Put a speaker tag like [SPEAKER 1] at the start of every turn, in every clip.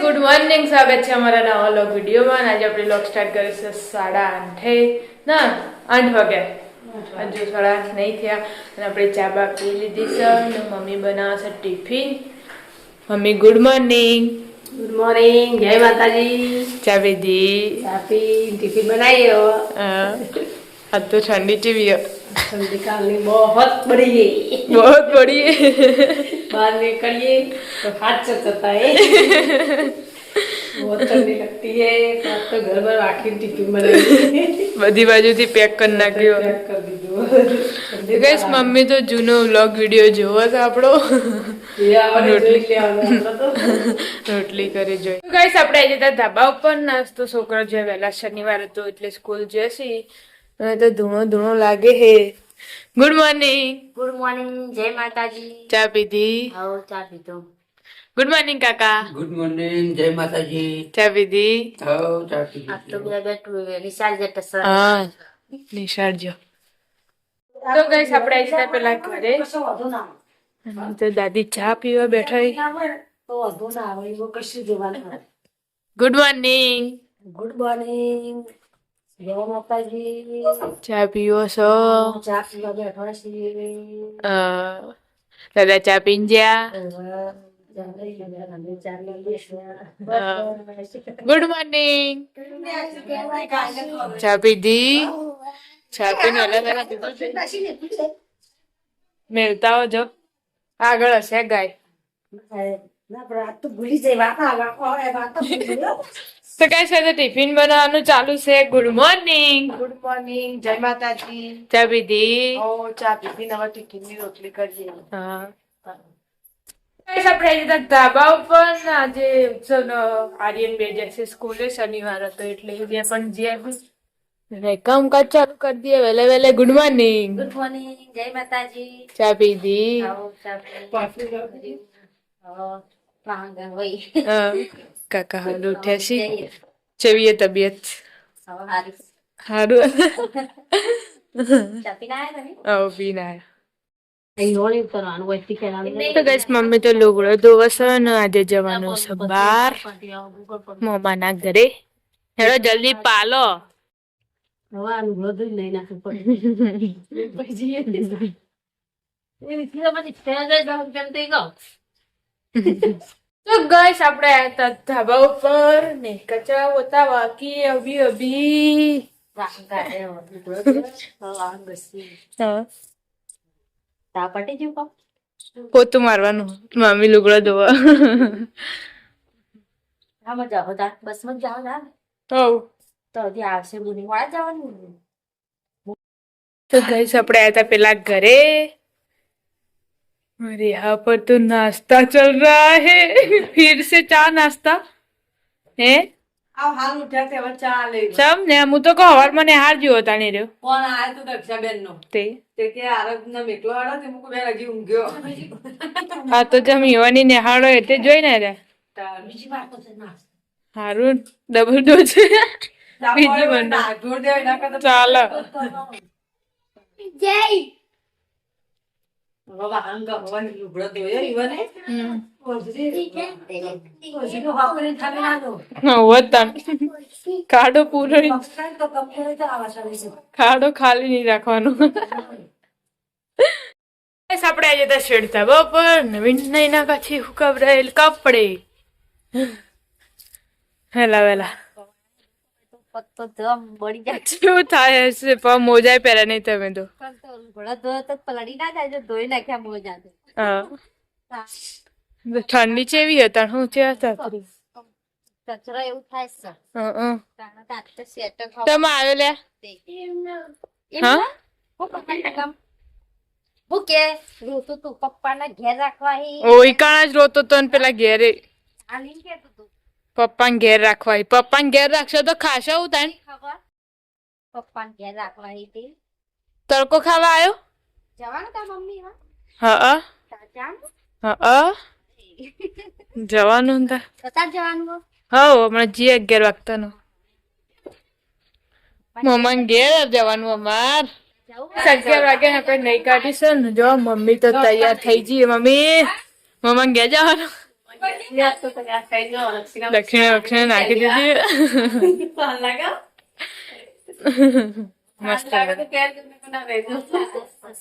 [SPEAKER 1] Good morning, સ્વાગત છે અમારા નવા વ્લોગ વિડીયોમાં. આજે આપણે વ્લોગ સ્ટાર્ટ કરીશું 8:30 ના 8 વાગે. હજુ 8:30 નહીં થયા અને આપણે ચા બા પી લીધી છે અને મમ્મી બનાવશે tiffin. Mummy good morning.
[SPEAKER 2] Good morning, જય માતાજી.
[SPEAKER 1] ચા પીધી?
[SPEAKER 2] ચા પી, ટિફિન બનાવ્યો.
[SPEAKER 1] आज तो ठंडी चीवी है,
[SPEAKER 2] ठंडी कालनी बहुत बड़ी है,
[SPEAKER 1] बहुत बड़ी है.
[SPEAKER 2] बाहर निकलिए तो हाथ चलता है. बहुत ठंडी लगती है. आप तो घर भर आखिर टिफिन बनाई,
[SPEAKER 1] बधी बाजूથી પેક કરી નાખ્યો.
[SPEAKER 2] पैक कर दीजिए.
[SPEAKER 1] ગાઈસ મમ્મી તો જૂનો વ્લોગ વિડિયો જોવો છે આપણો. રોટલી કરી જોઈ. તો ગાઈસ આપણે આજે તો ધાબા ઉપર નાસ્તો, છોકરા જે વહેલા શનિવાર હતો એટલે સ્કૂલ જશે. તો ધૂણો ધૂણો લાગે હે. Good morning.
[SPEAKER 2] ગુડ મોર્નિંગ, જય માતાજી.
[SPEAKER 1] ચા પીધી?
[SPEAKER 2] આવો ચા પીધો.
[SPEAKER 1] ગુડ મોર્નિંગ કાકા.
[SPEAKER 3] ગુડ મોર્નિંગ, જય માતાજી.
[SPEAKER 1] ચા પીધી?
[SPEAKER 3] હો ચા પીધી.
[SPEAKER 2] આપ તો બધા બેઠું નિશાળ જતા સર.
[SPEAKER 1] હા નિશાળ જો. તો ગાઈસ આપણે આજે પેલા ઘરે તો દાદી ચા પીવા બેઠા.
[SPEAKER 2] તો વધુ ના આવે એવું કશું જોવાનું.
[SPEAKER 1] Good morning.
[SPEAKER 2] ગુડ મોર્નિંગ, જય માતાજી.
[SPEAKER 1] ચા પીવો છો?
[SPEAKER 2] ચા પીવા બેઠા છીએ.
[SPEAKER 1] દાદા ચા પીને જ્યા. Good morning. ચા પીધી? ચા પીને મેળતા હો જો આગળ હશે ગાય. તો કઈ સાથે ટિફિન બનાવવાનું ચાલુ છે. Good morning.
[SPEAKER 2] ગુડ મોર્નિંગ, જય માતાજી.
[SPEAKER 1] ચા પીધી?
[SPEAKER 2] ચા પીધી, હવે ટિફિનની રોટલી કરીએ.
[SPEAKER 1] હા આપણે ધાબા ઉપર આજે આર્યન બે જશે સ્કૂલે, શનિવાર હતો એટલે બે પણ જે કામકાજ ચાલુ કરી દઈએ વહેલે વહેલે. Good morning.
[SPEAKER 2] ગુડ મોર્નિંગ, જય માતાજી.
[SPEAKER 1] ચા પીધી? કાકા હાલ ઉઠ્યા છે. ચેવી તબિયત? સારું. પીના તો ગાઈસ મમ્મી તો લુગડો ધોવશે ને આજે જવાનું છે બહાર મમ્માના ઘરે. હેડો જલ્દી પાલો. तो गाइस આપણે આયા હતા ધાબા ઉપર ને કચરા હોતા બાકી અભી અભી પોતું મારવાનું. મમ્મી લુગડો ધોવા.
[SPEAKER 2] બસ માં જાઓ ના
[SPEAKER 1] હવ
[SPEAKER 2] તો હજી આવશે મુની વાળા જવાનું.
[SPEAKER 1] तो गाइस આપણે आया था पेला घरे और यहाँ पर तो नाश्ता चल रहा है. फिर से चा नाश्ता है.
[SPEAKER 2] હાલ ઉઠ્યા તે ચા લે.
[SPEAKER 1] સમ ને હું તો કહવાર મને હાર જોયો તા ને રહ્યો.
[SPEAKER 2] કોણ આયા તું દક્ષાબેન નો?
[SPEAKER 1] તે
[SPEAKER 2] કે આરબ ના મેકલો વાળો તે મુકો બે લગી ઊંઘ્યો.
[SPEAKER 1] આ તો જમ યુવાની નિહાળો એટલે જોઈ ને રે.
[SPEAKER 2] બીજી વાત તો છે ના
[SPEAKER 1] હારું ડબલ ડોઝ બીજી બના
[SPEAKER 2] જોર દે એના કરતા
[SPEAKER 1] ચાલો.
[SPEAKER 2] જય બાબા અંગ ભવન લુગડો દેયો ઈવને ઓજીનો હાપરે થામે ના દો
[SPEAKER 1] વતન કાડો પૂરો
[SPEAKER 2] તો કમ્પ્યુટર તો આવા ચાલે છે.
[SPEAKER 1] ખાડો ખાલી નહીં રાખવાનો. આપણે આજે તો શેડતા બપોર નવીન નહીં ના કાછી હુકવરાયેલ કપડે હેલા વેલા
[SPEAKER 2] તો ધમ બળી જાય.
[SPEAKER 1] શું થાય હશે પણ મોજા પહેરા નહીં તમે તો.
[SPEAKER 2] ઘોડા ધોયો તો પલડી ના જાય જો ધોઈ નાખ્યા મોજા તો.
[SPEAKER 1] હા ઠંડી ચેવી હતા હું ત્યાં હતા
[SPEAKER 2] કચરો એવું થાય છે.
[SPEAKER 1] તમે આવ્યો લે. હા
[SPEAKER 2] હું કે રોતું તું પપ્પાના ઘેર રાખવા
[SPEAKER 1] ઓય કાણા જ રોતો તો ને પેલા ઘેરે
[SPEAKER 2] આલીન કેતું તું
[SPEAKER 1] પપ્પાને ઘેર રાખવા. પપ્પાને ઘેર રાખશો તો ખાશો હું તાન.
[SPEAKER 2] ખબર પપ્પાને ઘેર રાખવા તે
[SPEAKER 1] તડકો ખાવા આવ્યો.
[SPEAKER 2] જવાનું તાર મમ્મી
[SPEAKER 1] હા
[SPEAKER 2] જવાનું
[SPEAKER 1] હા જવાનું તા
[SPEAKER 2] તાર જવાનું
[SPEAKER 1] હા હમણાં જી 11 વાગતાનો મમ્માને ઘેર જવાનું અમાર 11 વાગે આપણે નહીં કાઢીશું ને. જો મમ્મી તો તૈયાર થઈ જઈએ. મમ્મી મમ્માને ઘેર જવાનું. દક્ષિણે નાખી દીધી મસ્ત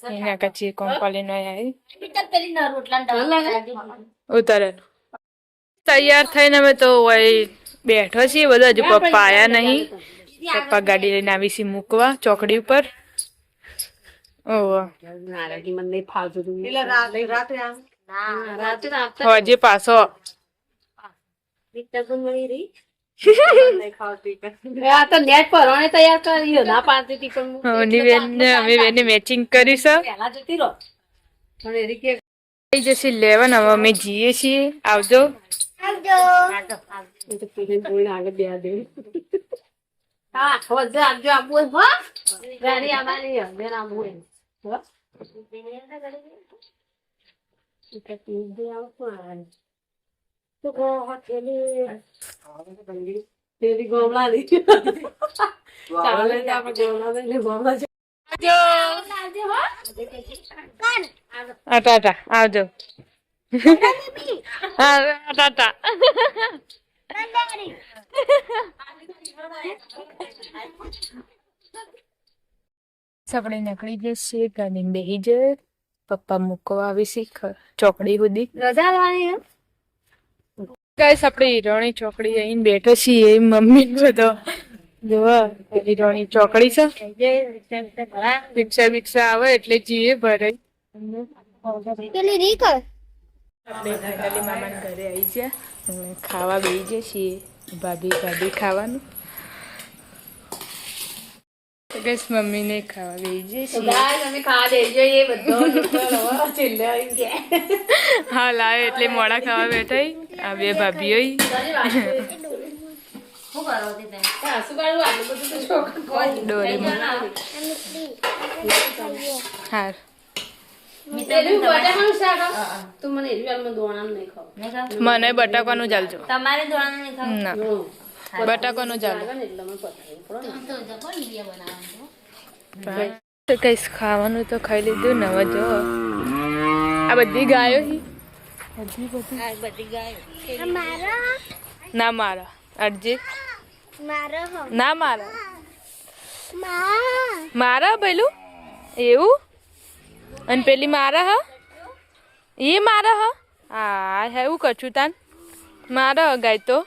[SPEAKER 1] એના કચ્છી કોંપાલી નો આવી ઉતારે તૈયાર થઈને અમે તો બેઠો છીએ બધા હજુ પપ્પા આયા નહીં પપ્પા ગાડી લઈને આવી છે મૂકવા ચોકડી ઉપર ઓહો હજી પાછો અમે મેચિંગ કરીશું જશે લેવન હવે અમે જઈએ છીએ આવજો ટાટા આવજો ટાટા આપણે નીકળી જશે ગાડી બેસી જાય પપ્પા મૂકવા આવી છે ચોકડી સુધી ગાઈસ આપણે હીરોની ચોકડી આવીને બેઠો છીએ મમ્મી બધો જોવા હીરોની ચોકડી છે રિક્ષા આવે એટલે જઈએ ભરાઈ આપણે ફાઇનલી મામાના ઘરે આવી ગયા ખાવા બેસી જઈએ છીએ ભાભી ખાવાનું ગેસ મમ્મીને ખાવા બેસી જઈએ છીએ હા લાવે એટલે મોડા ખાવા બેઠા આ બે ભાભીઓ હા મને બટાકાનું ચાલજો
[SPEAKER 4] તમારે
[SPEAKER 1] ના બટાકાનું ચાલજો તો કઈ ખાવાનું તો ખાઈ લીધું ને હવે જો આ બધી ગાયો
[SPEAKER 4] બધી ગાયો
[SPEAKER 1] ના મારા અરજી ના મારા મારા પેલું એવું અને પેલી મારા હા એ મારા હા એવું કરું તાન મારા ગાય તો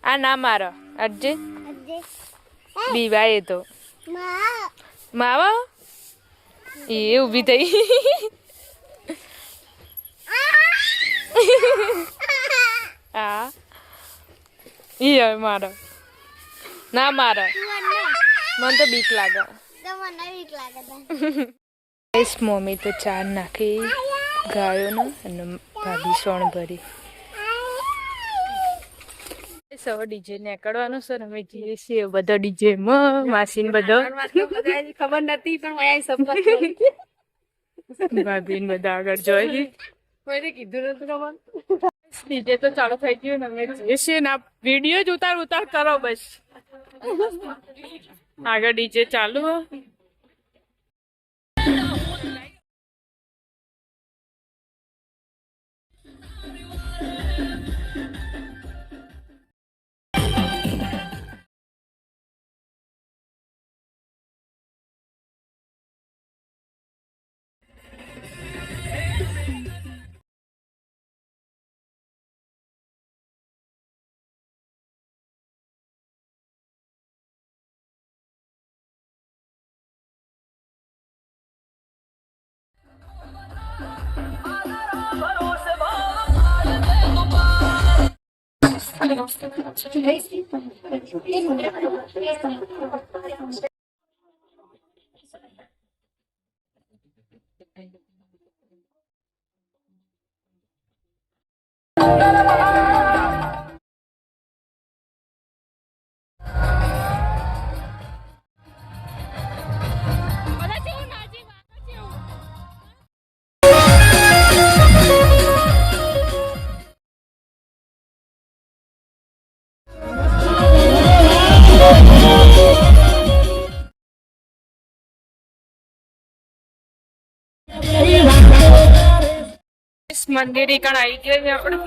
[SPEAKER 1] આ ના મારા અરજી બીવા એ તો માવા એ ઊભી થઈ હા ઈ મારા ના મારા મને તો બીક લાગે મમ્મી તો ચાર નાખી ગાયોનો અને ભાભી સોણ ભરી સૌ ડીજે નીકળવાનું સર અમે જઈએ છીએ બધો ડીજે માસીન બધો
[SPEAKER 2] ખબર નથી પણ
[SPEAKER 1] ભાભી ને બધા આગળ જોઈ
[SPEAKER 2] કોઈને કીધું નતું ખબર
[SPEAKER 1] ડીજે તો ચાલુ થઈ ગયું ને અમે જઈએ છીએ ને વિડીયો જ ઉતાર કરો બસ આગળ ડીજે ચાલુ મંદિર કણ આવી ગયો આપણે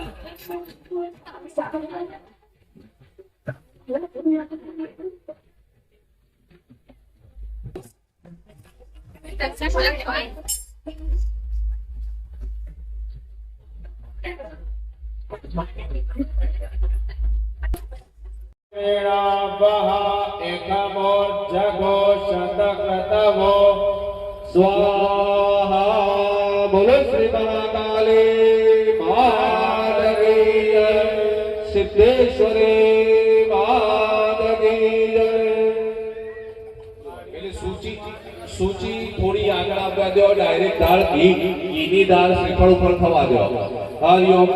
[SPEAKER 4] एकमो जगो शतक्रतमो स्वाहा बोलो श्री महाकाली माधवी सिद्धेश्वरी माधवी એટલે સૂચી થોડી આગળ આવવા દો ડાયરેક્ટ દાળ ઘીની દાળ શ્રીફળ ઉપર થવા દો હરિ ઓમ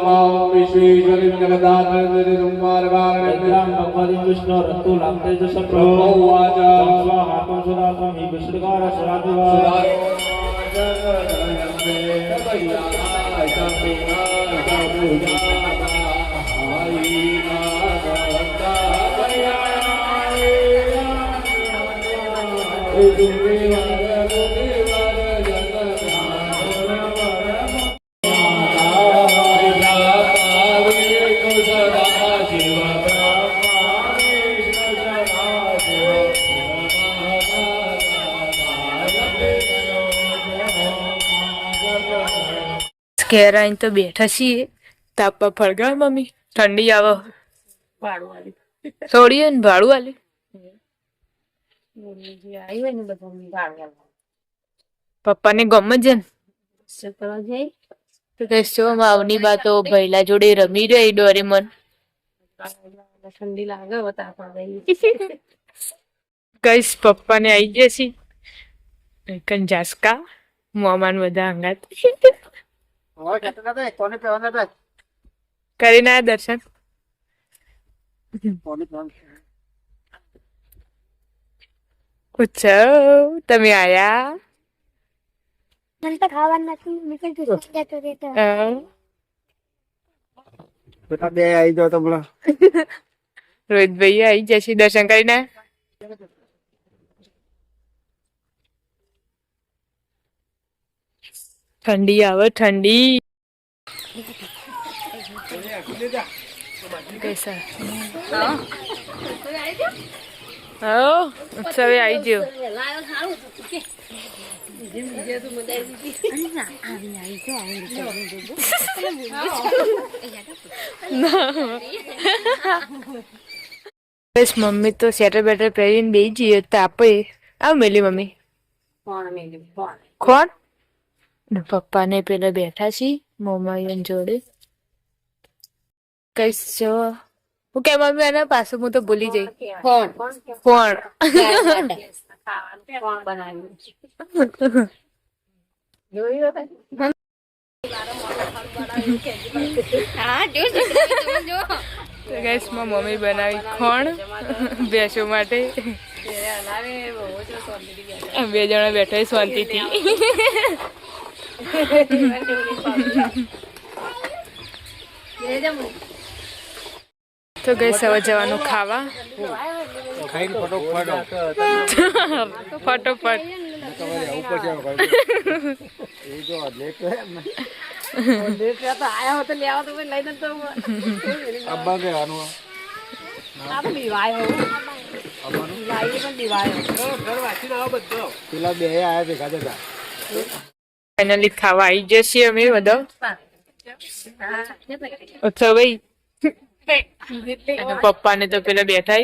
[SPEAKER 4] વિશ્વેશ્વરી જગદાનંદરી માર્ગારણ્યમ ભગવતી વિષ્ણુ રસ્તુ લાંતે જ સપ્રભો વાચ સ્વાહા તો સુદાસમ હિ વિષ્ણુકાર સુરાદિવા
[SPEAKER 1] ઘેર આવીને તો બેઠા છીએ તાપમાં ફળગાવ મમ્મી ઠંડી આવે થોડી ને ભાડું આલે પપ્પાને ગમે છે ને તો કહેશો માવની બા તો ભૈલા જોડે રમી રહી ડોરેમોન
[SPEAKER 2] ઠંડી લાગે
[SPEAKER 1] કઈશ પપ્પાને આવી જશે કન જાસકા મોમાન બધા અંગાત કરીને આયા દર્શન ઉત્સવ તમે આયા
[SPEAKER 5] મને તો ખાવાનું નથી મેં કીધું જતો રહેતો
[SPEAKER 3] બેટા બે આવી જાવ તમને
[SPEAKER 1] રોહિતભાઈ આવી જશે દર્શન કરીને ઠંડી આવે ઠંડી કૈસા હા ઉત્સવે આવી ગયો બસ મમ્મી તો સ્વેટર બેટર પહેરીને બેસી જઈએ તાપે આવ મેલી મમ્મી કોણ ને પપ્પા ને પેલા બેઠા છી મોમાયન જોડે કઈશ જો હું કે મમ્મી એના પાસે હું તો ભૂલી જઈ કોણ ગેસ માં મમ્મી બનાવી ખોણ બેસો માટે બે જણા બેઠા શાંતિથી તો ગઈ સવા જવાનું ખાવા ફટોફટ ફાઇનલી ખાવા આવી જશે અમે બધા અચ્છા ભાઈ પપ્પા ને તો પેલા બેઠા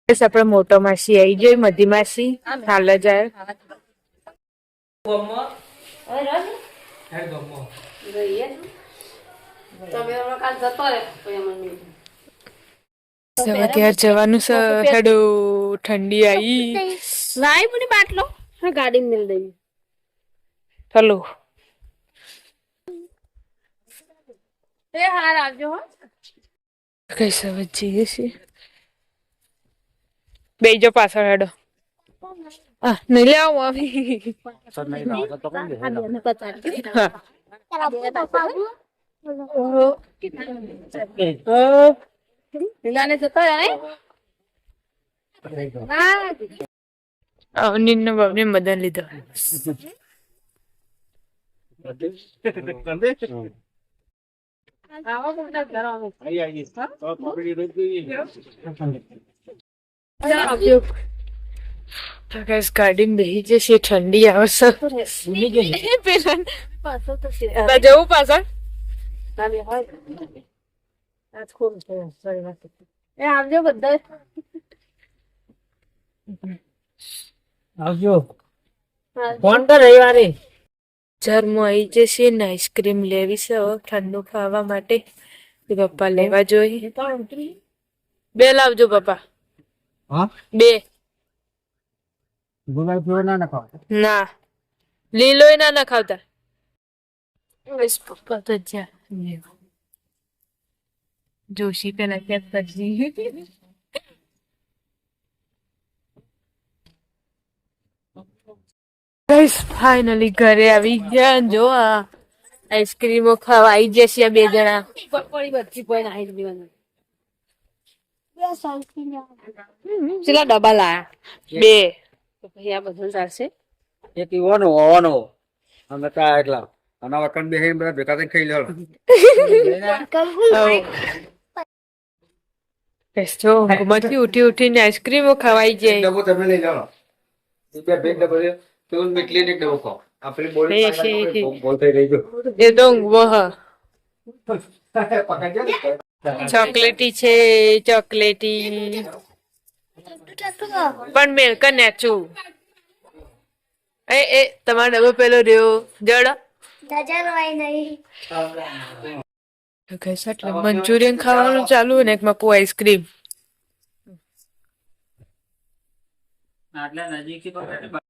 [SPEAKER 1] આપડે મોટો માસી આવી જાય મધી માસી હાલ જાય ઘેર જવાનું છે હેડો ઠંડી આવી
[SPEAKER 2] લાઈ મને બાટલો ગાડી મિલ દઈ
[SPEAKER 1] ચલો
[SPEAKER 2] એ હાર આવજો હો
[SPEAKER 1] કઈ સમજ જઈએ છીએ બેજો પાછળ હેડો નહીં લે આવું આવી અવનીનો બાપને મદન લીધો
[SPEAKER 2] આવો બધા ઘર આવો.
[SPEAKER 1] તો guys, ગાડીમાં બેસી જશે ઠંડી આવશે પેલા
[SPEAKER 2] પાછો તો છે.
[SPEAKER 1] જવું પાછળ
[SPEAKER 2] ના બે હોય. આજ ખૂબ છે. sorry વાત. એ આવજો બધા.
[SPEAKER 3] આવજો
[SPEAKER 2] હા.
[SPEAKER 3] ફોન કર રવિવારે
[SPEAKER 1] જરમો આવી જશે ને આઈસ્ક્રીમ લેવી છે હવે ઠંડુ ખાવા માટે તો પપ્પા લેવા જોઈએ બે લાવજો પપ્પા
[SPEAKER 3] હા
[SPEAKER 1] બે
[SPEAKER 3] ગુલાબ ફ્લેવર ના નખાવ
[SPEAKER 1] ના લીલો ના ના ખાવતા બસ પપ્પા તો જ્યાં લેવા જોશી પેલા ક્યાં કરજી ગાઈસ ફાઇનલી ઘરે આવી ગયા જો આ આઈસ્ક્રીમો ખાવા આવી જશે આ બે જણા
[SPEAKER 2] પડી બધી કોઈ નાહી જ દેવાનું.
[SPEAKER 5] બે સાલથી
[SPEAKER 2] કેટલા ડબ્બા લાયા?
[SPEAKER 1] બે
[SPEAKER 2] તો પછી આ બધું ચાલશે.
[SPEAKER 3] એક ઈવાનો હોવાનો અમે તા એટલા અને વકન બે બધા ભેગા થઈને ખાઈ લેવાનો
[SPEAKER 1] જો ઊંઘમાંથી ઉઠી ઉઠીને આઈસ્ક્રીમો ખવાઈ જાય
[SPEAKER 3] ડબ્બો તમે લઈ જાઓ બે બે ડબ્બો લે તો મીઠલી ને એક ડબ્બો ખાઓ આપણે બોલ બોલ થઈ રહી જો
[SPEAKER 1] એ તો ઊંઘવો હ
[SPEAKER 3] પકડજો
[SPEAKER 1] ચોકલેટી છે ચોકલેટી પણ મેલક નેચું એ તમારો ડબ્બો પેલો રહ્યો જડ
[SPEAKER 5] નજર હોય નહીં
[SPEAKER 1] એટલે મંચુરિયન ખાવાનું ચાલુ ને એક મકુ આઈસ્ક્રીમ
[SPEAKER 3] આટલા નજીક થી